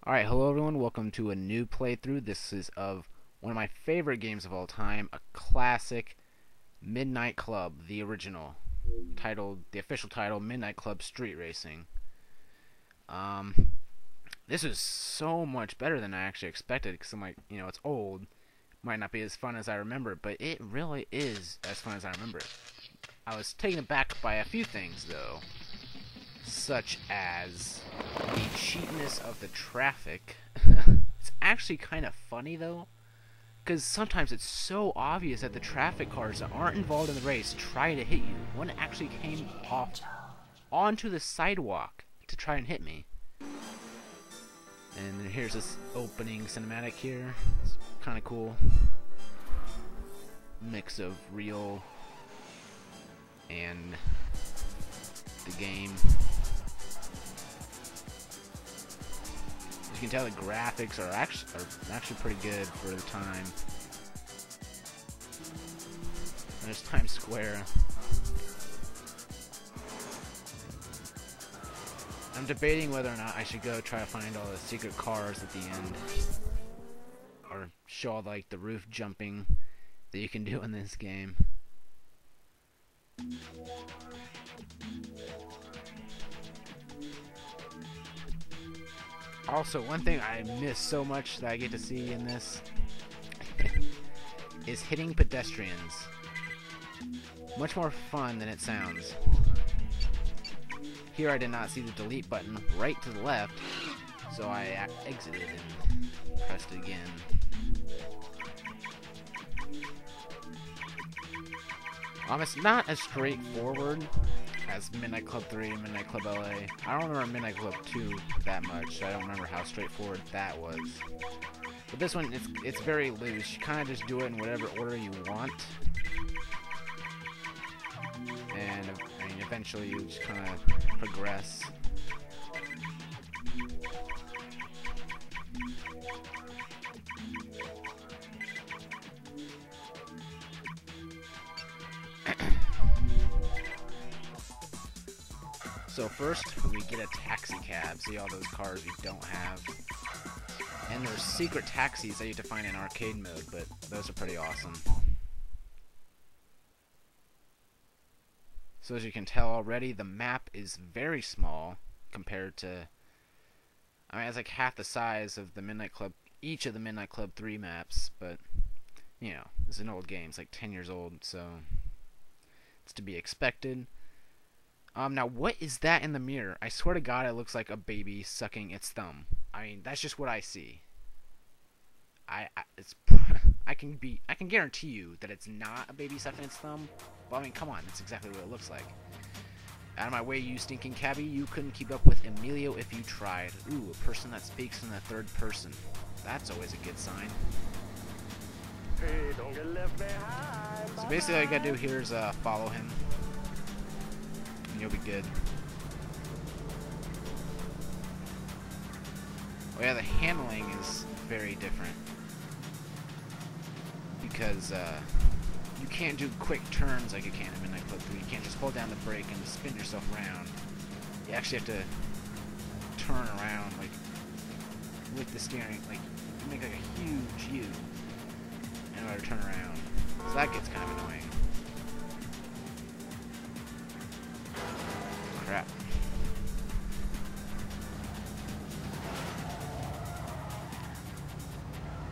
Alright, hello everyone, welcome to a new playthrough. This is of one of my favorite games of all time, a classic Midnight Club, the original, titled, the official title, Midnight Club Street Racing. This is so much better than I actually expected, because I'm like, it's old, might not be as fun as I remember, but it really is as fun as I remember it. I was taken aback by a few things, though, such as the cheapness of the traffic. It's actually kind of funny, though, because sometimes it's so obvious that the traffic cars that aren't involved in the race try to hit you. One actually came off onto the sidewalk to try and hit me. And here's this opening cinematic here. It's kind of cool. Mix of real and the game. As you can tell, the graphics are actually pretty good for the time. There's Times Square. I'm debating whether or not I should go try to find all the secret cars at the end, or show all like the roof jumping that you can do in this game. Also, one thing I miss so much that I get to see in this is hitting pedestrians. Much more fun than it sounds. Here I did not see the delete button right to the left, so I exited and pressed it again. It's not as straightforward as Midnight Club 3 and Midnight Club LA. I don't remember Midnight Club 2 that much, so I don't remember how straightforward that was. But this one, it's very loose. You kind of just do it in whatever order you want. And, I mean, eventually you just kind of progress. So first, we get a taxi cab. See all those cars we don't have. And there's secret taxis that you have to find in arcade mode, but those are pretty awesome. So as you can tell already, the map is very small compared to... I mean, it's like half the size of the Midnight Club, each of the Midnight Club 3 maps, but, it's an old game. It's like 10 years old, so it's to be expected. Now, what is that in the mirror? I swear to God, it looks like a baby sucking its thumb. I mean, that's just what I see. I can guarantee you that it's not a baby sucking its thumb. But I mean, come on, that's exactly what it looks like. Out of my way, you stinking cabbie! You couldn't keep up with Emilio if you tried. Ooh, a person that speaks in the third person. That's always a good sign. Hey, don't get left behind. So basically, all you gotta do here is follow him. You'll be good. Oh yeah, the handling is very different because you can't do quick turns like you can in Midnight Club 3. You can't just hold down the brake and spin yourself around. You actually have to turn around like with the steering, like make like a huge U in order to turn around. So that gets kind of annoying. Crap.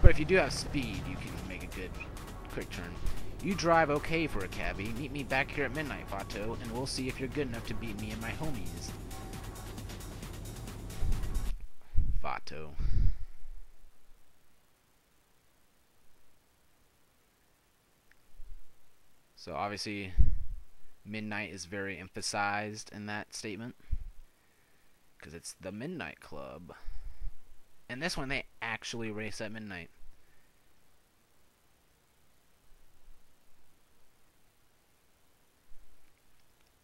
But if you do have speed, you can make a good quick turn. You drive okay for a cabbie. Meet me back here at midnight, Vato, and we'll see if you're good enough to beat me and my homies. Vato. So obviously, midnight is very emphasized in that statement because it's the Midnight Club. And this one, they actually race at midnight.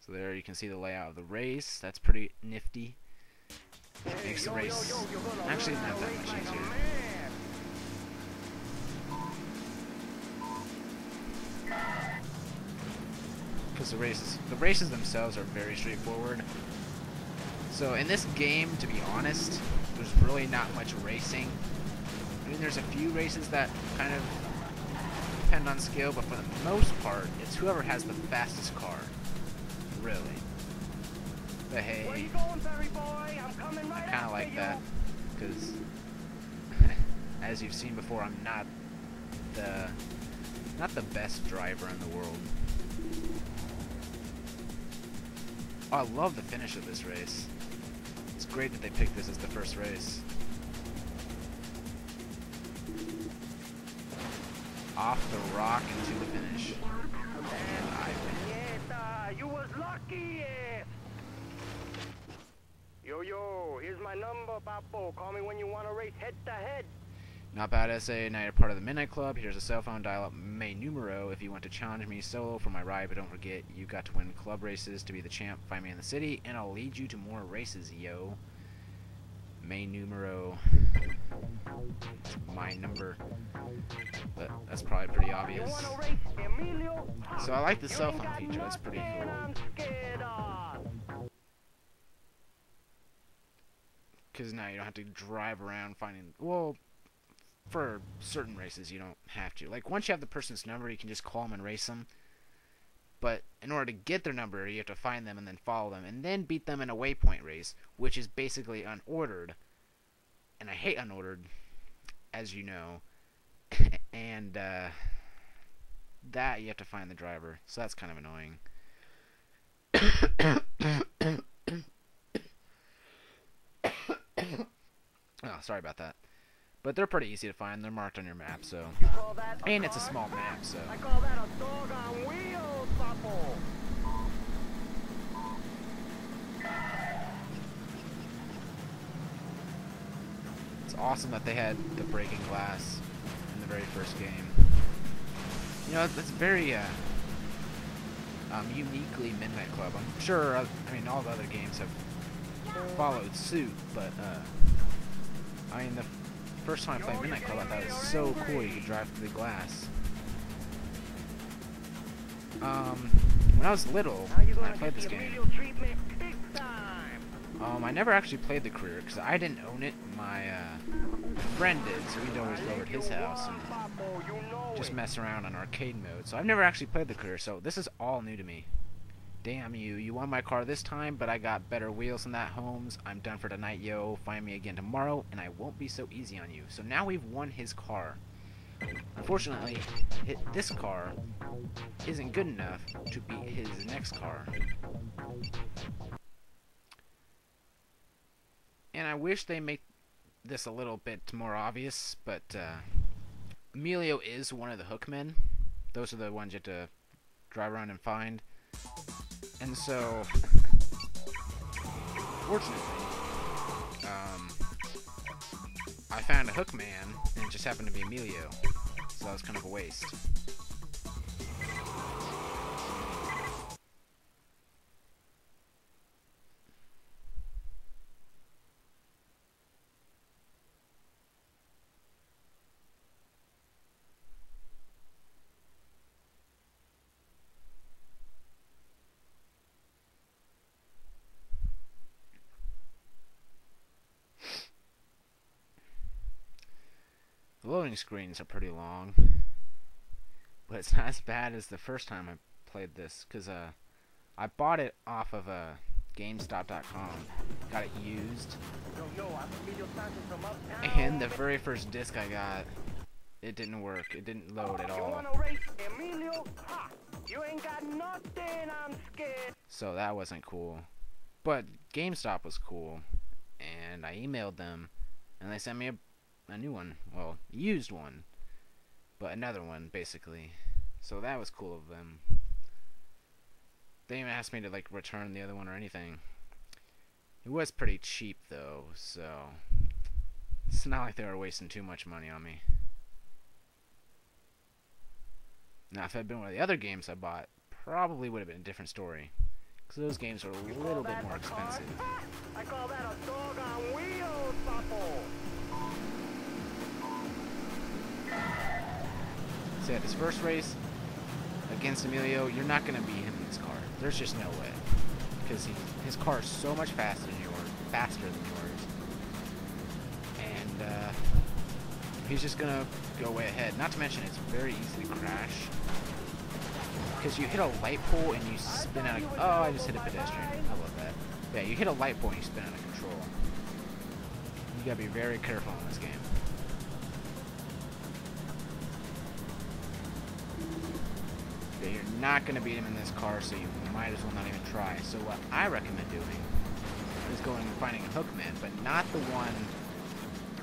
So there you can see the layout of the race. That's pretty nifty. Makes the race actually not that much easier. Because the races themselves are very straightforward. So in this game, to be honest, there's really not much racing. I mean, there's a few races that kind of depend on skill, but for the most part, it's whoever has the fastest car. Really. But hey, Where you going, Berry boy? I'm coming right I kind of after like you. that, because as you've seen before, I'm not the best driver in the world. Oh, I love the finish of this race. It's great that they picked this as the first race. Off the rock into the finish. And I win. Yes, you was lucky. Yo, here's my number, Papo. Call me when you want to race head to head. Not bad, SA. Now you're part of the Midnight Club. Here's a cell phone dial-up May numero if you want to challenge me solo for my ride. But don't forget, you got to win club races to be the champ. Find me in the city, and I'll lead you to more races, yo. May numero. It's my number. But that's probably pretty You obvious. want to race Emilio? So I like the You cell ain't phone got feature. That's pretty nothing cool. I'm scared of. Because now you don't have to drive around finding... Well, for certain races, you don't have to. Like, once you have the person's number, you can just call them and race them. But in order to get their number, you have to find them and then follow them. And then beat them in a waypoint race, which is basically unordered. And I hate unordered, as you know. And, that you have to find the driver. So that's kind of annoying. Oh, sorry about that. But they're pretty easy to find. They're marked on your map, so... You call that a And it's a car? small map, so... I call that a dog on wheels, Papo. It's awesome that they had the breaking glass in the very first game. You know, that's very, uniquely Midnight Club. I'm sure, I mean, all the other games have followed suit, but, I mean, the first time I played Midnight Club, I thought it was so cool you could drive through the glass. When I was little, Now you when I gonna played get this the game, Emilio treatment big time. I never actually played the career, because I didn't own it. My friend did, so we'd always go over to his house and Papo, you know just it. mess around on arcade mode. So I've never actually played the career, so this is all new to me. Damn you, you won my car this time, but I got better wheels than that, Holmes. I'm done for tonight, yo. Find me again tomorrow, and I won't be so easy on you. So now we've won his car. Unfortunately, this car isn't good enough to beat his next car. And I wish they make this a little bit more obvious, but Emilio is one of the hookmen. Those are the ones you have to drive around and find. And so, fortunately, I found a hookman, and it just happened to be Emilio. So that was kind of a waste. The loading screens are pretty long, but it's not as bad as the first time I played this, because I bought it off of GameStop.com, got it used, Yo, I'm Emilio Sanchez from uptown. and the very first disc I got, it didn't work, it didn't load at You all, wanna race Emilio? Ha! You ain't got nothing, I'm scared. so that wasn't cool. But GameStop was cool, and I emailed them, and they sent me a new one, well, used one, but another one, basically. So that was cool of them. They didn't even ask me to, like, return the other one or anything. It was pretty cheap, though, so it's not like they were wasting too much money on me. Now, if it had been one of the other games I bought, probably would have been a different story, because those games are a little bit more expensive. I call that a dog on wheels, Papo. So yeah, this first race against Emilio, you're not going to beat him in this car. There's just no way. Because his car is so much faster than yours. he's just gonna go way ahead. Not to mention, it's very easy to crash. Because you hit a light pole and you spin out of... Oh, I just hit a pedestrian. How about that? Yeah, you hit a light pole and you spin out of control. You gotta be very careful in this game. Yeah, you're not gonna beat him in this car, so you might as well not even try. So what I recommend doing is going and finding a hookman, but not the one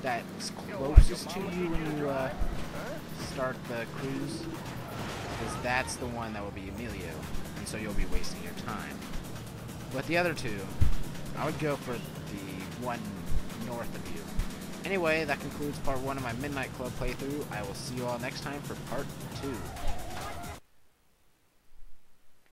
that's closest to you when you start the cruise, because that's the one that will be Emilio, and so you'll be wasting your time. But the other two, I would go for the one north of you. Anyway, that concludes part 1 of my Midnight Club playthrough. I will see you all next time for part 2.